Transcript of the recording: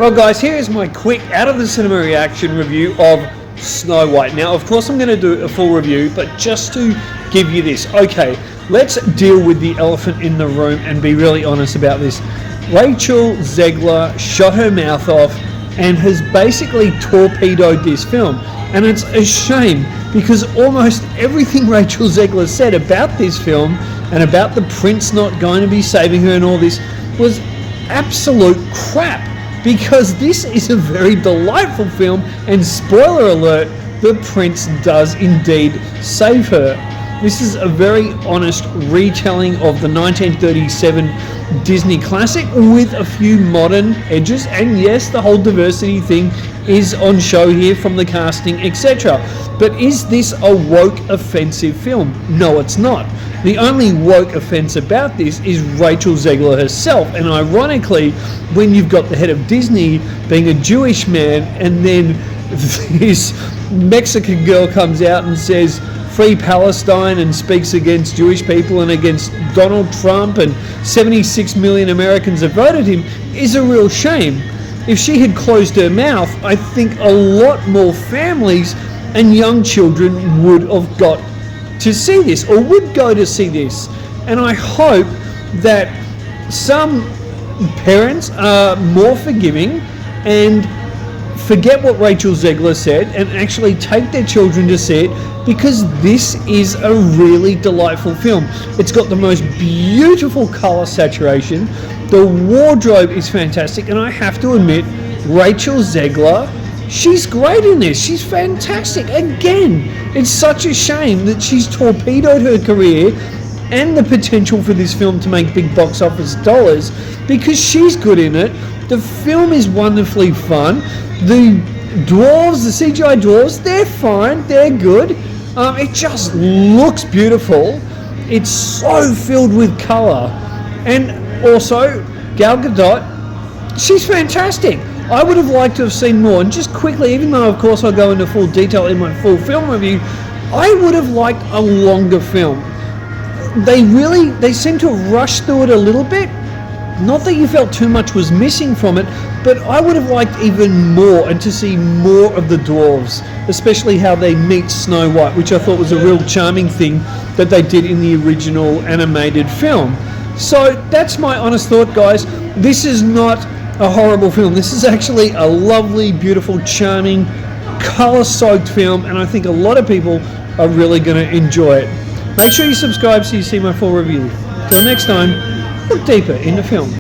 Well guys, here is my quick out of the cinema reaction review of Snow White. Now of course I'm going to do a full review, but just to give you this, okay, let's deal with the elephant in the room and be really honest about this. Rachel Zegler shot her mouth off and has basically torpedoed this film, and it's a shame because almost everything Rachel Zegler said about this film and about the prince not going to be saving her and all this was absolute crap, because this is a very delightful film, and spoiler alert, the prince does indeed save her. This is a very honest retelling of the 1937 Disney classic with a few modern edges, and yes, the whole diversity thing is on show here from the casting, etc. But is this a woke offensive film? No, it's not. The only woke offense about this is Rachel Zegler herself, and ironically, when you've got the head of Disney being a Jewish man, and then this Mexican girl comes out and says free Palestine and speaks against Jewish people and against Donald Trump, and 76 million Americans have voted him, is a real shame. If she had closed her mouth, I think a lot more families and young children would have got to see this, or would go to see this. And I hope that some parents are more forgiving and forget what Rachel Zegler said and actually take their children to see it, because this is a really delightful film. It's got the most beautiful color saturation, the wardrobe is fantastic, and I have to admit, Rachel Zegler, she's great in this. She's fantastic. Again, it's such a shame that she's torpedoed her career and the potential for this film to make big box office dollars, because she's good in it. The film is wonderfully fun. The dwarves, the CGI dwarves, they're fine, they're good. It just looks beautiful. It's so filled with color. And also, Gal Gadot, she's fantastic. I would have liked to have seen more. And just quickly, even though of course I'll go into full detail in my full film review, I would have liked a longer film. They seem to have rushed through it a little bit. Not that you felt too much was missing from it, but I would have liked even more, and to see more of the dwarves, especially how they meet Snow White, which I thought was a real charming thing that they did in the original animated film. So that's my honest thought, guys. This is not a horrible film. This is actually a lovely, beautiful, charming, color-soaked film, and I think a lot of people are really going to enjoy it. Make sure you subscribe so you see my full review. Till next time, look deeper into film.